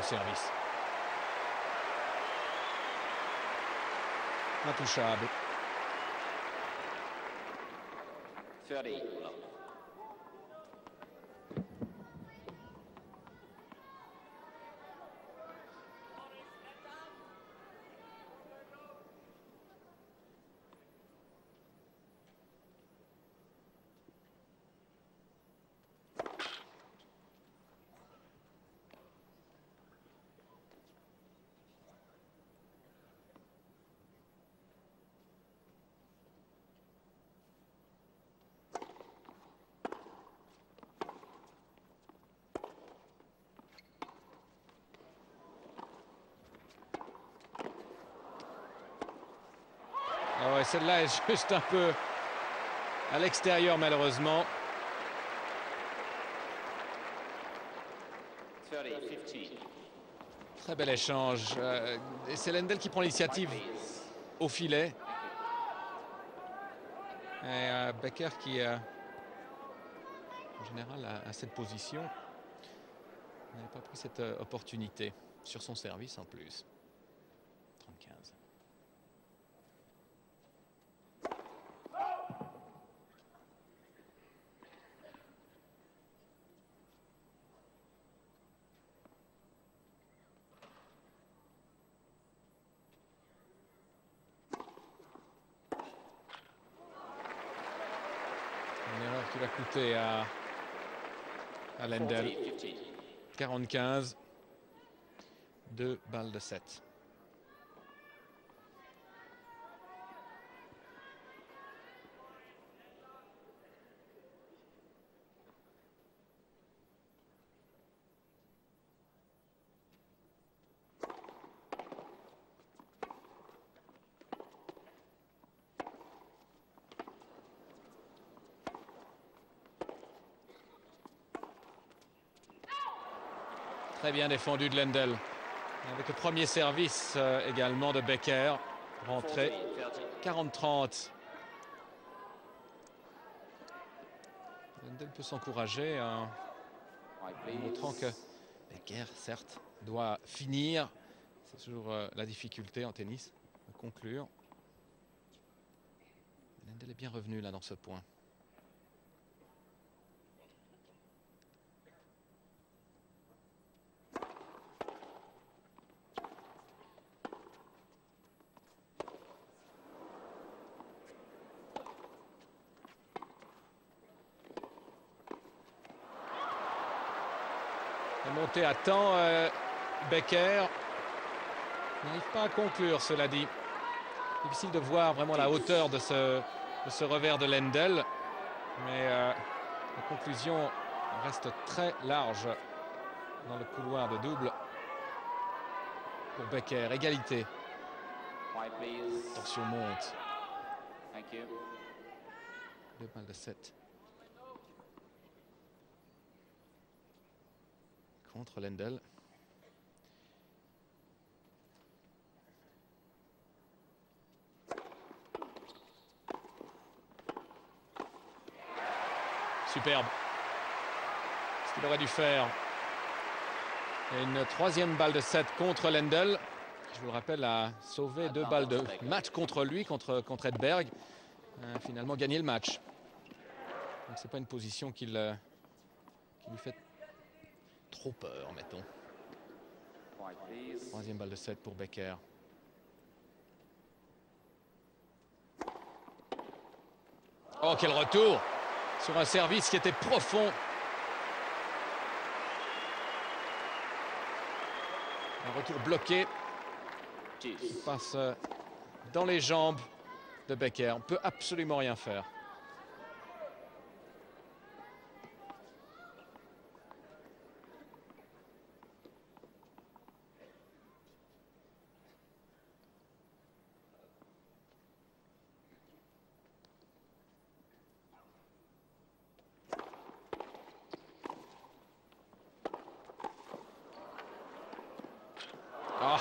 au service. Intouchable. 30. Ah ouais, celle-là est juste un peu à l'extérieur malheureusement. 30, 15. Très bel échange. Et c'est Lendl qui prend l'initiative au filet. Et Becker qui, en général, à cette position, n'avait pas pris cette opportunité sur son service en plus. 35. Une erreur qui va coûter à Lendl. 45. 2 balles de 7. Très bien défendu de Lendl. Avec le premier service également de Becker. Rentré. 40-30. Lendl peut s'encourager en montrant que Becker, certes, doit finir. C'est toujours la difficulté en tennis, de conclure. Lendl est bien revenu là dans ce point. Monté à temps, Becker n'arrive pas à conclure, cela dit. Difficile de voir vraiment la hauteur de ce revers de Lendl. Mais la conclusion reste très large dans le couloir de double pour Becker. Égalité. Tension monte. 2 balles de 7. Contre Lendl. Superbe. Ce qu'il aurait dû faire. Et une 3e balle de 7 contre Lendl. Je vous le rappelle, a sauvé 2 balles de match contre lui, contre Edberg. Finalement gagné le match. Donc c'est pas une position qui lui fait trop peur, mettons. 3e balle de 7 pour Becker. Oh, quel retour sur un service qui était profond. Un retour bloqué. Il passe dans les jambes de Becker. On ne peut absolument rien faire. Ah.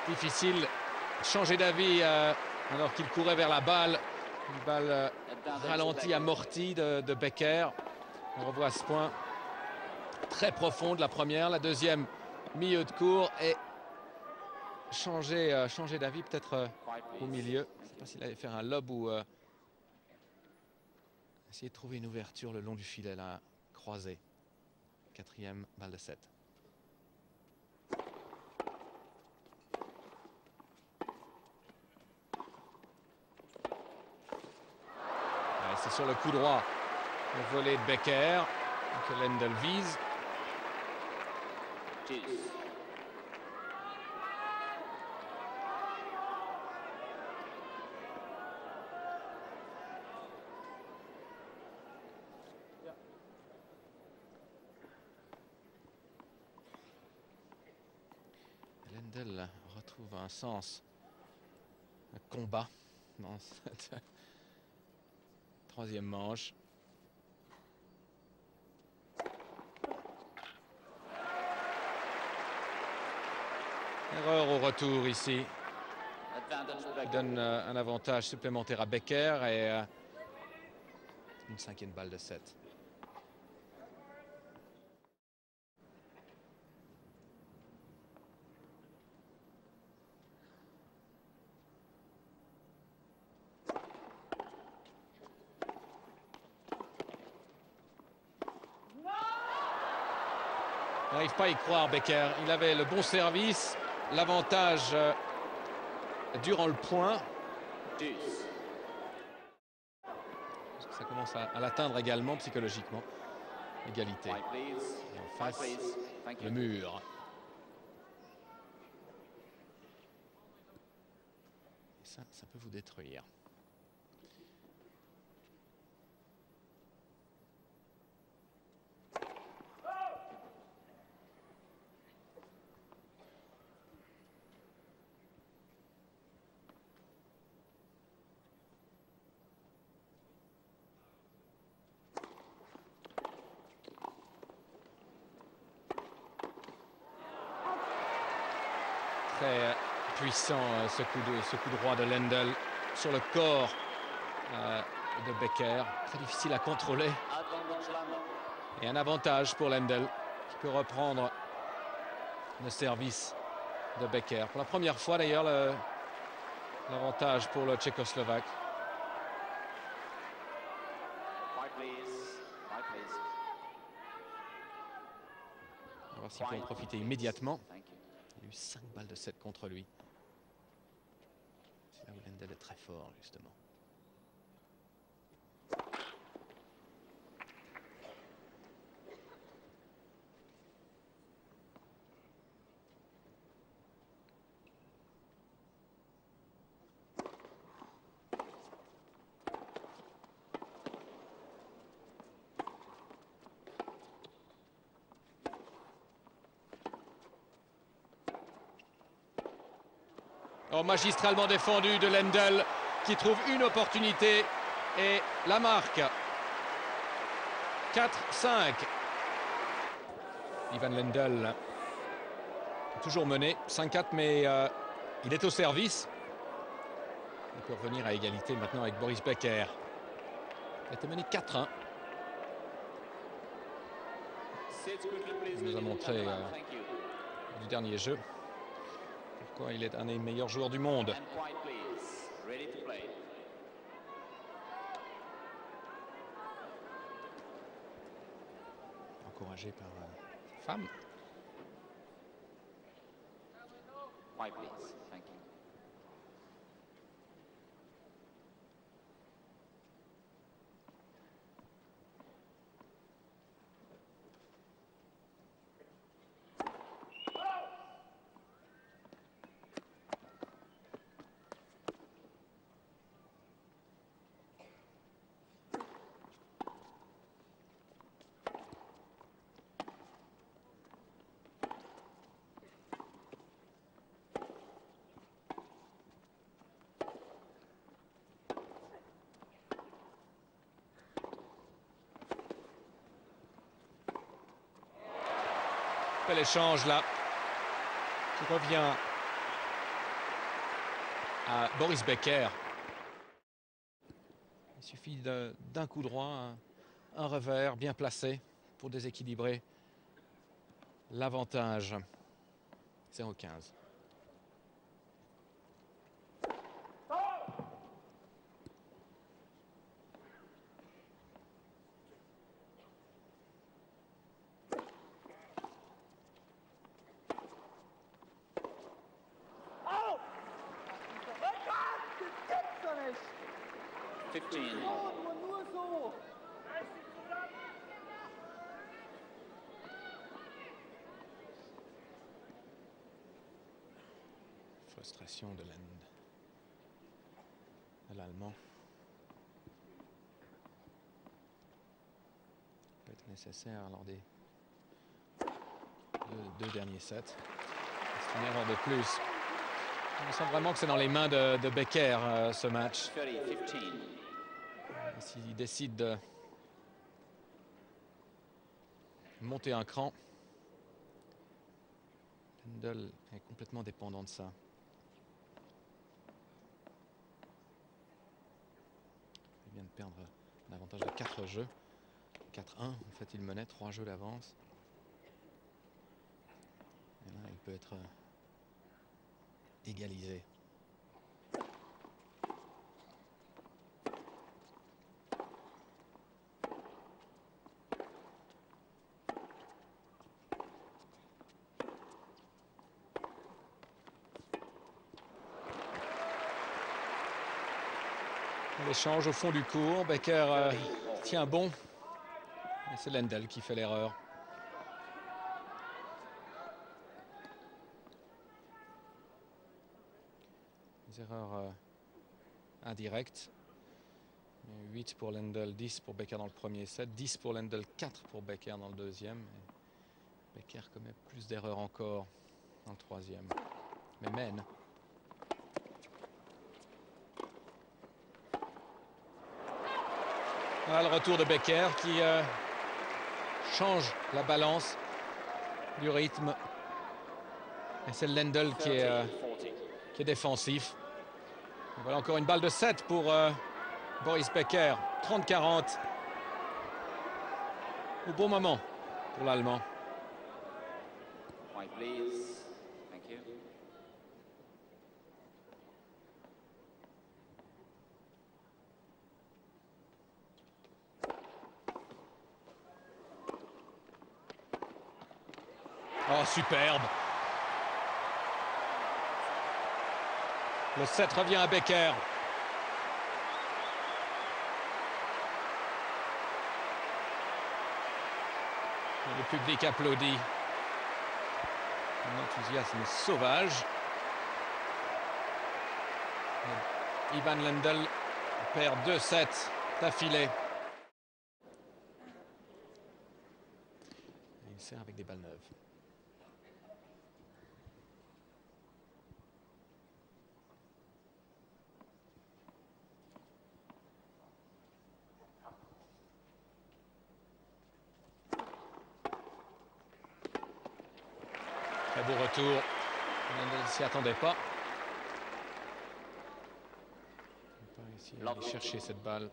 Difficile de changer d'avis alors qu'il courait vers la balle. Une balle ralentie, amortie de Becker. On revoit à ce point très profonde, la première. La deuxième, milieu de cours. Et changer d'avis peut-être au milieu. Je ne sais pas s'il allait faire un lob ou essayer de trouver une ouverture le long du filet, là, croisé. Quatrième balle de 7. C'est sur le coup droit, le volet de Becker que Lendl vise. Lendl retrouve un sens, un combat dans cette troisième manche. Erreur au retour ici. Il donne un avantage supplémentaire à Becker et une cinquième balle de 7. Il n'arrive pas à y croire, Becker. Il avait le bon service, l'avantage durant le point. Ça commence à l'atteindre également psychologiquement. Égalité. Et en face, le mur. Et ça peut vous détruire. Très puissant ce coup droit de Lendl sur le corps de Becker. Très difficile à contrôler. Et un avantage pour Lendl qui peut reprendre le service de Becker. Pour la première fois d'ailleurs, l'avantage pour le Tchécoslovaque. On va voir s'il peut en profiter immédiatement. Il a eu 5 balles de 7 contre lui. C'est là où Lendl est très fort, justement. Oh, magistralement défendu de Lendl qui trouve une opportunité et la marque. 4-5. Ivan Lendl toujours mené 5-4, mais il est au service. Il peut revenir à égalité maintenant avec Boris Becker. Il était mené 4-1. Il nous a montré du dernier jeu pourquoi il est un des meilleurs joueurs du monde. Encouragé par sa femme. White, please. Thank you. Bel échange là qui revient à Boris Becker. Il suffit d'un coup droit, un revers bien placé pour déséquilibrer l'avantage. 0-15. Oh! 15. Nur so! Frustration de l'Allemand. Peut être nécessaire lors des deux derniers sets. C'est une erreur de plus. On sent vraiment que c'est dans les mains de Becker ce match. 30, 15. S'il décide de monter un cran, Lendl est complètement dépendant de ça. Il vient de perdre un avantage de 4 jeux. 4-1, en fait il menait 3 jeux d'avance. Et là il peut être égalisé. L'échange au fond du court, Becker tient bon. Et c'est Lendl qui fait l'erreur. Des erreurs indirectes. 8 pour Lendl, 10 pour Becker dans le premier set, 10 pour Lendl, 4 pour Becker dans le deuxième. Et Becker commet plus d'erreurs encore dans le troisième, mais mène. Ah, le retour de Becker qui change la balance du rythme. Et c'est Lendl qui est défensif. Et voilà encore une balle de 7 pour Boris Becker. 30-40. Au bon moment pour l'Allemand. White, please. Thank you. Oh, superbe. Le 7 revient à Becker. Et le public applaudit. Un enthousiasme sauvage. Et Ivan Lendl perd 2 sets d'affilée. Il sert avec des balles neuves. Très beau retour. Lendl ne s'y attendait pas. Il n'a pas réussi à aller chercher cette balle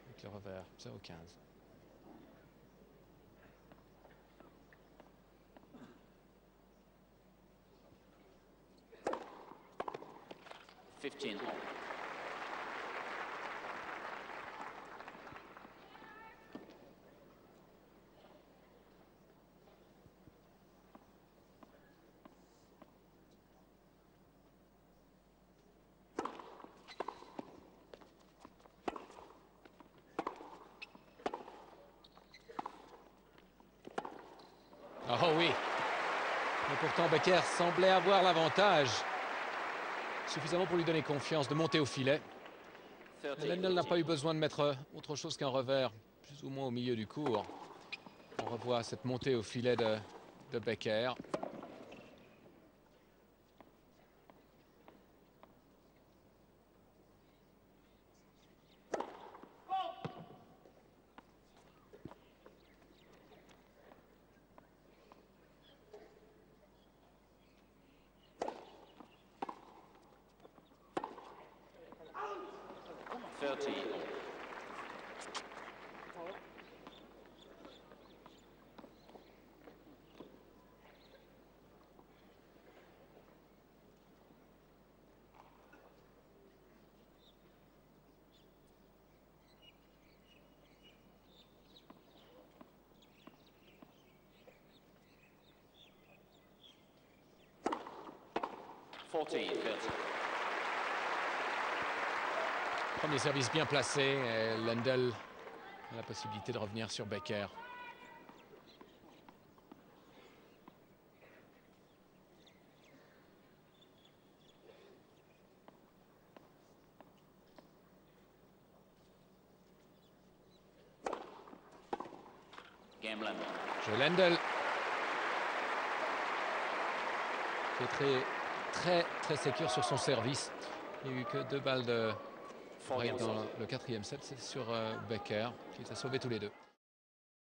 avec le revers. 0-15. Oh oui. Mais pourtant Becker semblait avoir l'avantage. Suffisamment pour lui donner confiance de monter au filet. Lendl n'a pas eu besoin de mettre autre chose qu'un revers, plus ou moins au milieu du court. On revoit cette montée au filet de Becker. 14, 30. Premier service bien placé et Lendl a la possibilité de revenir sur Becker. Game Lendl. Jeu Lendl. Qui est très sécure sur son service. Il n'y a eu que 2 balles de break dans le 4e set. C'est sur Becker qui les a sauvés tous les deux.